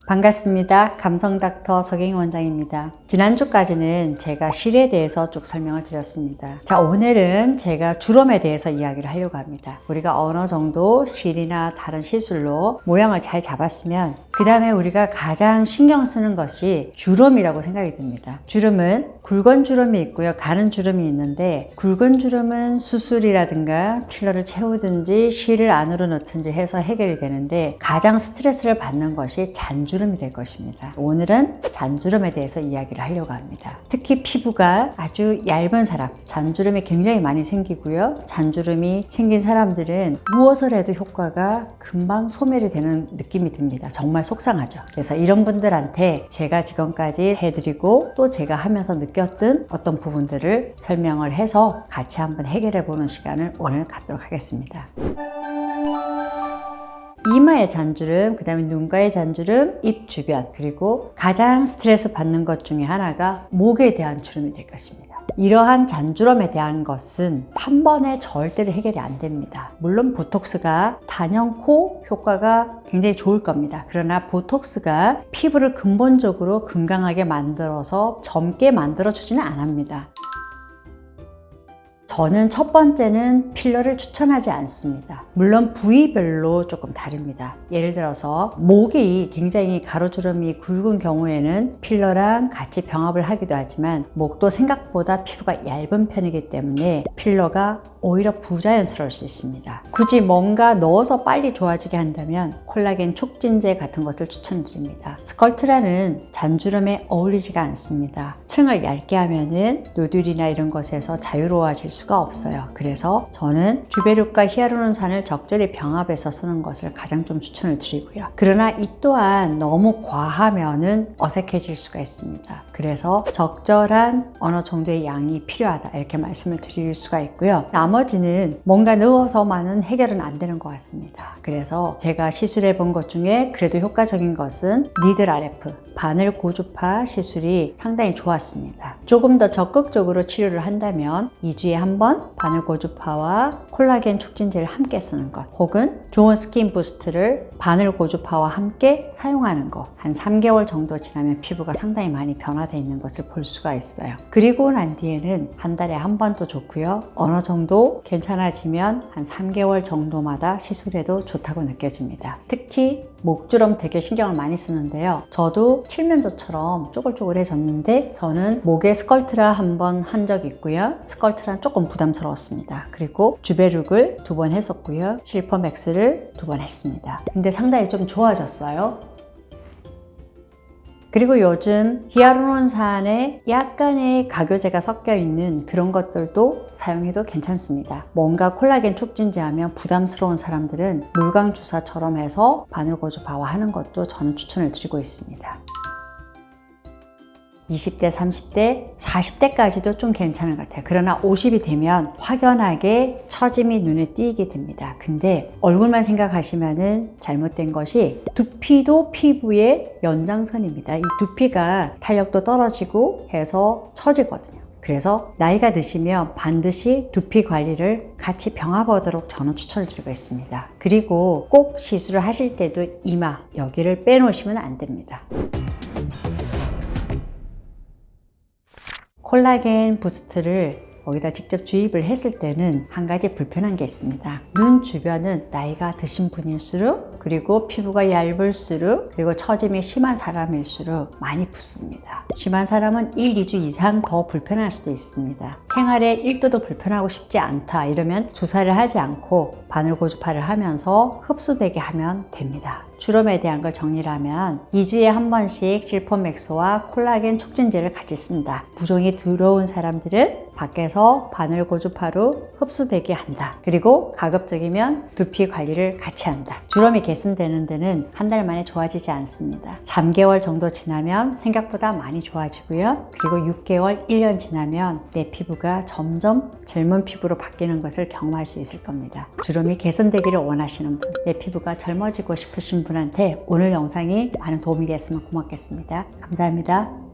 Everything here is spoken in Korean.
반갑습니다. 감성닥터 서경희 원장입니다. 지난주까지는 제가 실에 대해서 쭉 설명을 드렸습니다. 자, 오늘은 제가 주름에 대해서 이야기를 하려고 합니다. 우리가 어느 정도 실이나 다른 시술로 모양을 잘 잡았으면 그 다음에 우리가 가장 신경 쓰는 것이 주름이라고 생각이 듭니다. 주름은 굵은 주름이 있고요, 가는 주름이 있는데, 굵은 주름은 수술이라든가 필러를 채우든지 실을 안으로 넣든지 해서 해결이 되는데, 가장 스트레스를 받는 것이 잔주름이 될 것입니다. 오늘은 잔주름에 대해서 이야기를 하려고 합니다. 특히 피부가 아주 얇은 사람, 잔주름이 굉장히 많이 생기고요, 잔주름이 생긴 사람들은 무엇을 해도 효과가 금방 소멸이 되는 느낌이 듭니다. 정말 속상하죠. 그래서 이런 분들한테 제가 지금까지 해드리고 또 제가 하면서 느꼈던 어떤 부분들을 설명을 해서 같이 한번 해결해 보는 시간을 오늘 갖도록 하겠습니다. 이마의 잔주름, 그 다음에 눈가의 잔주름, 입 주변, 그리고 가장 스트레스 받는 것 중에 하나가 목에 대한 주름이 될 것입니다. 이러한 잔주름에 대한 것은 한 번에 절대로 해결이 안 됩니다. 물론 보톡스가 단연코 효과가 굉장히 좋을 겁니다. 그러나 보톡스가 피부를 근본적으로 건강하게 만들어서 젊게 만들어 주지는 않습니다. 저는 첫 번째는 필러를 추천하지 않습니다. 물론 부위별로 조금 다릅니다. 예를 들어서 목이 굉장히 가로주름이 굵은 경우에는 필러랑 같이 병합을 하기도 하지만, 목도 생각보다 피부가 얇은 편이기 때문에 필러가 오히려 부자연스러울 수 있습니다. 굳이 뭔가 넣어서 빨리 좋아지게 한다면 콜라겐 촉진제 같은 것을 추천드립니다. 스컬트라는 잔주름에 어울리지가 않습니다. 층을 얇게 하면은 노듈이나 이런 것에서 자유로워질 수가 없어요. 그래서 저는 주베룩과 히아루론산을 적절히 병합해서 쓰는 것을 가장 좀 추천을 드리고요. 그러나 이 또한 너무 과하면은 어색해질 수가 있습니다. 그래서 적절한 어느 정도의 양이 필요하다, 이렇게 말씀을 드릴 수가 있고요. 나머지는 뭔가 넣어서만은 해결은 안 되는 것 같습니다. 그래서 제가 시술해 본 것 중에 그래도 효과적인 것은 니들 RF, 바늘 고주파 시술이 상당히 좋았습니다. 조금 더 적극적으로 치료를 한다면 2주에 한 번 바늘 고주파와 콜라겐 촉진제를 함께 쓰는 것, 혹은 좋은 스킨 부스트를 바늘 고주파와 함께 사용하는 것, 한 3개월 정도 지나면 피부가 상당히 많이 변화되어 있는 것을 볼 수가 있어요. 그리고 난 뒤에는 한 달에 한 번도 좋고요, 어느 정도 괜찮아지면 한 3개월 정도마다 시술해도 좋다고 느껴집니다. 특히 목주름 되게 신경을 많이 쓰는데요, 저도 칠면조처럼 쪼글쪼글해졌는데 저는 목에 스컬트라 한 번 한 적 있고요, 스컬트라는 조금 부담스러웠습니다. 그리고 주베룩을 2번 했었고요, 실퍼맥스를 2번 했습니다. 근데 상당히 좀 좋아졌어요. 그리고 요즘 히아루론산에 약간의 가교제가 섞여 있는 그런 것들도 사용해도 괜찮습니다. 뭔가 콜라겐 촉진제 하면 부담스러운 사람들은 물광 주사처럼 해서 바늘 고주파와 하는 것도 저는 추천을 드리고 있습니다. 20대, 30대, 40대까지도 좀 괜찮은 것 같아요. 그러나 50이 되면 확연하게 처짐이 눈에 띄게 됩니다. 근데 얼굴만 생각하시면은 잘못된 것이, 두피도 피부의 연장선입니다. 이 두피가 탄력도 떨어지고 해서 처지거든요. 그래서 나이가 드시면 반드시 두피 관리를 같이 병합하도록 저는 추천을 드리고 있습니다. 그리고 꼭 시술을 하실 때도 이마, 여기를 빼놓으시면 안 됩니다. 콜라겐 부스트를 거기다 직접 주입을 했을 때는 한 가지 불편한 게 있습니다. 눈 주변은 나이가 드신 분일수록, 그리고 피부가 얇을수록, 그리고 처짐이 심한 사람일수록 많이 붓습니다. 심한 사람은 1, 2주 이상 더 불편할 수도 있습니다. 생활에 1도도 불편하고 싶지 않다 이러면 주사를 하지 않고 바늘 고주파를 하면서 흡수되게 하면 됩니다. 주름에 대한 걸 정리를 하면 2주에 한 번씩 실퍼맥스와 콜라겐 촉진제를 같이 쓴다. 부종이 들어온 사람들은 밖에서 바늘 고주파로 흡수되게 한다. 그리고 가급적이면 두피 관리를 같이 한다. 주름이 개선되는 데는 한 달 만에 좋아지지 않습니다. 3개월 정도 지나면 생각보다 많이 좋아지고요. 그리고 6개월, 1년 지나면 내 피부가 점점 젊은 피부로 바뀌는 것을 경험할 수 있을 겁니다. 주름이 개선되기를 원하시는 분, 내 피부가 젊어지고 싶으신 분한테 오늘 영상이 많은 도움이 됐으면 고맙겠습니다. 감사합니다.